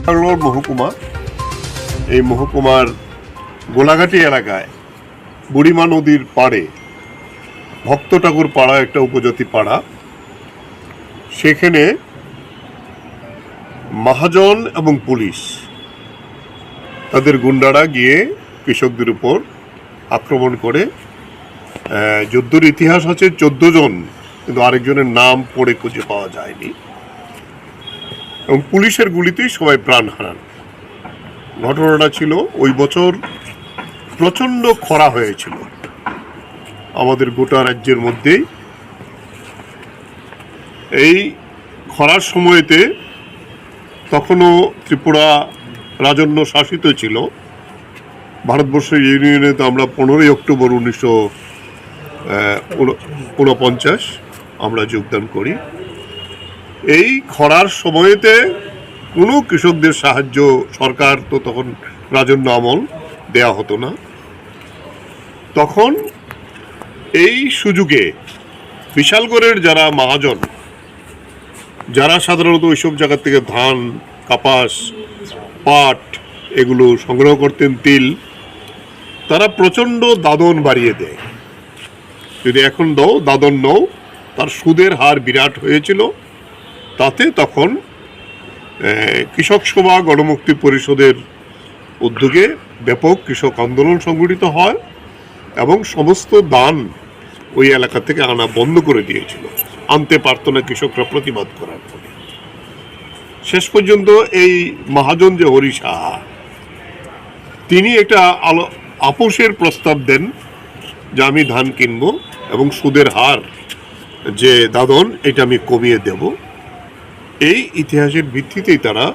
মহকুমা, এই মহকুমার গোলাঘাটি এলাকায় বুড়িমা নদীর পাড়ে ভক্ত ঠাকুর পাড়া একটা উপজাতি পাড়া, সেখানে মহাজন এবং পুলিশ তাদের গুন্ডারা গিয়ে কৃষকদের উপর আক্রমণ করে। যুদ্ধের ইতিহাস আছে 14 জন, কিন্তু আরেকজনের নাম পড়ে খুঁজে পাওয়া যায়নি এবং পুলিশের গুলিতেই সবাই প্রাণ হারান। ঘটনাটা ছিল ওই বছর প্রচণ্ড খরা হয়েছিল আমাদের গোটা রাজ্যের মধ্যেই। এই খরার সময়তে তখনও ত্রিপুরা রাজন্য শাসিত ছিল। ভারতবর্ষের ইউনিয়নে তো আমরা 15ই অক্টোবর 1949 আমরা যোগদান করি। এই খরার সময়তে কোনো কৃষকদের সাহায্য সরকার তো তখন রাজন্য আমল দেয়া হতো না। তখন এই সুযোগে বিশালগড়ের যারা মহাজন, যারা সাধারণত ওইসব জায়গা থেকে ধান, কাপাস, পাট এগুলো সংগ্রহ করতেন, তিল, তারা প্রচণ্ড দাদন বাড়িয়ে দেয়। যদি এখন দাও, দাদন নাও, তার সুদের হার বিরাট হয়েছিল। তাতে তখন কৃষক সভা গণমুক্তি পরিষদের উদ্যোগে ব্যাপক কৃষক আন্দোলন সংগঠিত হয় এবং সমস্ত দান ওই এলাকা থেকে আনা বন্ধ করে দিয়েছিল। আনতে পারত না কৃষকরা প্রতিবাদ করার ফলে। শেষ পর্যন্ত এই মহাজন যে হরিষা, তিনি একটা আপোষের প্রস্তাব দেন যে আমি ধান কিনব এবং সুদের হার যে দাদন এটা আমি কমিয়ে দেব। এই ইতিহাসের ভিত্তিতেই তারা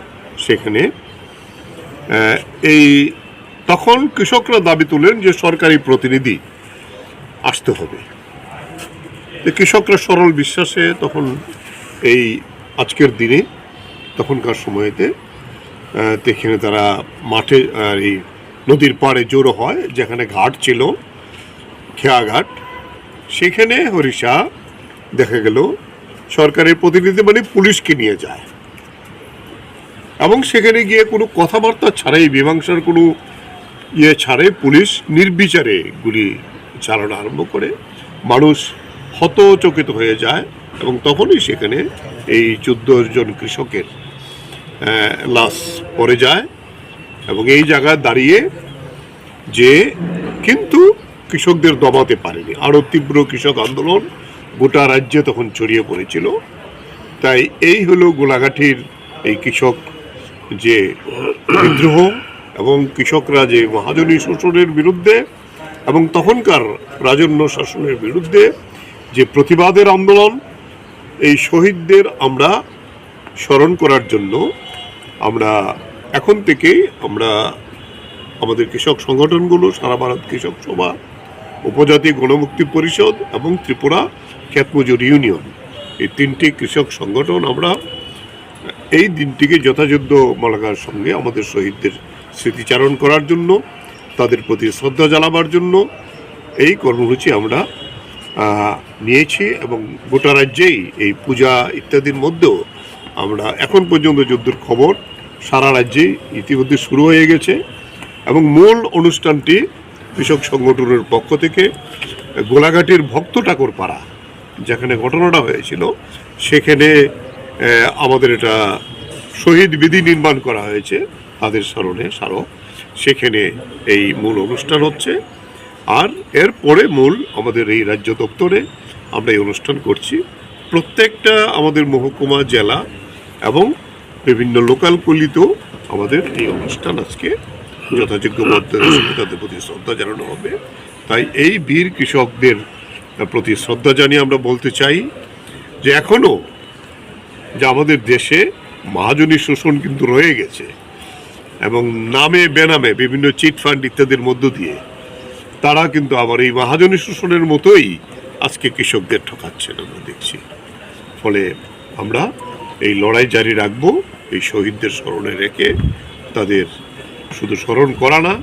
সেখানে তখন কৃষকরা দাবি তুলেন যে সরকারি প্রতিনিধি আসতে হবে। কৃষকরা সরল বিশ্বাসে তখন এই আজকের দিনে তখনকার সময়তে সেখানে তারা মাঠে এই নদীর পাড়ে জড়ো হয়, যেখানে ঘাট ছিল, খেয়াঘাট। সেখানে হরিষা দেখা গেল সরকারের প্রতিনিধি মানে পুলিশকে নিয়ে যায় এবং সেখানে গিয়ে কোনো কথাবার্তা ছাড়াই, মীমাংসার কোনো ছাড়াই পুলিশ নির্বিচারে গুলি চালানো আরম্ভ করে। মানুষ হতচকিত হয়ে যায় এবং তখনই সেখানে এই 14 জন কৃষকের লাশ পড়ে যায় এবং এই জায়গায় দাঁড়িয়ে যে কিন্তু কৃষকদের দমাতে পারেনি। আরও তীব্র কৃষক আন্দোলন গোটা রাজ্যে তখন ছড়িয়ে পড়েছিল। তাই এই হলো গোলাঘাটির এই কৃষক যে বিদ্রোহ এবং কৃষকরা যে মহাজনী শোষণের বিরুদ্ধে এবং তখনকার রাজন্য শাসনের বিরুদ্ধে যে প্রতিবাদের আন্দোলন। এই শহীদদের আমরা স্মরণ করার জন্য আমরা এখন থেকেই আমরা আমাদের কৃষক সংগঠনগুলো, সারা ভারত কৃষক সভা, উপজাতি গণমুক্তি পরিষদ এবং ত্রিপুরা ক্ষেতমজুর ইউনিয়ন, এই 3টি কৃষক সংগঠন আমরা এই দিনটিকে যথাযথ মর্যাদার সঙ্গে আমাদের শহীদদের স্মৃতিচারণ করার জন্য, তাদের প্রতি শ্রদ্ধা জানাবার জন্য এই কর্মসূচি আমরা নিয়েছি। এবং গোটা রাজ্যেই এই পূজা ইত্যাদির মধ্যেও আমরা এখন পর্যন্ত যুদ্ধের খবর সারা রাজ্যেই ইতিমধ্যে শুরু হয়ে গেছে এবং মূল অনুষ্ঠানটি কৃষক সংগঠনের পক্ষ থেকে গোলাঘাটির ভক্ত ঠাকুর পাড়া, যেখানে ঘটনাটা হয়েছিল, সেখানে আমাদের এটা শহীদ বিধি নির্মাণ করা হয়েছে তাদের স্মরণে স্মারক। সেখানে এই মূল অনুষ্ঠান হচ্ছে। আর এরপরে মূল আমাদের এই রাজ্য দপ্তরে আমরা এই অনুষ্ঠান করছি। প্রত্যেকটা আমাদের মহকুমা, জেলা এবং বিভিন্ন লোকাল পল্লীতেও আমাদের এই অনুষ্ঠান আজকে যথাযোগ্য পদ্ধতির সঙ্গে তাদের প্রতি শ্রদ্ধা জানানো হবে। তাই এই বীর কৃষকদের প্রতি শ্রদ্ধা জানিয়ে আমরা বলতে চাই যে এখনও যে আমাদের দেশে মহাজনী শোষণ কিন্তু রয়ে গেছে এবং নামে বেনামে বিভিন্ন চিটফান্ড ইত্যাদির মধ্য দিয়ে তারা কিন্তু আবার এই মহাজনী শোষণের মতোই আজকে কৃষকদের ঠকাচ্ছেন আমরা দেখছি। ফলে আমরা এই লড়াই জারি রাখবো, এই শহীদদের স্মরণে রেখে তাদের শুধু স্মরণ করা না,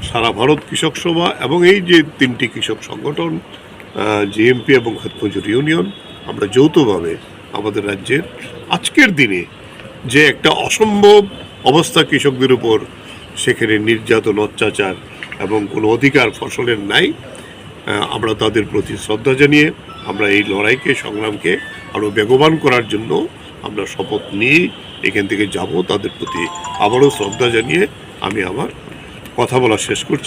সারা ভারত কৃষক সভা এবং এই যে 3টি কৃষক সংগঠন, জিএমপি এবং ক্ষেতমজুর ইউনিয়ন, আমরা যৌথভাবে আমাদের রাজ্যের আজকের দিনে যে একটা অসম্ভব অবস্থা কৃষকদের উপর, সেখানে নির্যাতন, অত্যাচার এবং কোনো অধিকার ফসলের নাই। আমরা তাদের প্রতি শ্রদ্ধা জানিয়ে আমরা এই লড়াইকে, সংগ্রামকে আরও বেগবান করার জন্য আমরা শপথ নিয়ে এখান থেকে যাব। তাদের প্রতি আবারও শ্রদ্ধা জানিয়ে আমি আমার কথা বলা শেষ করছি।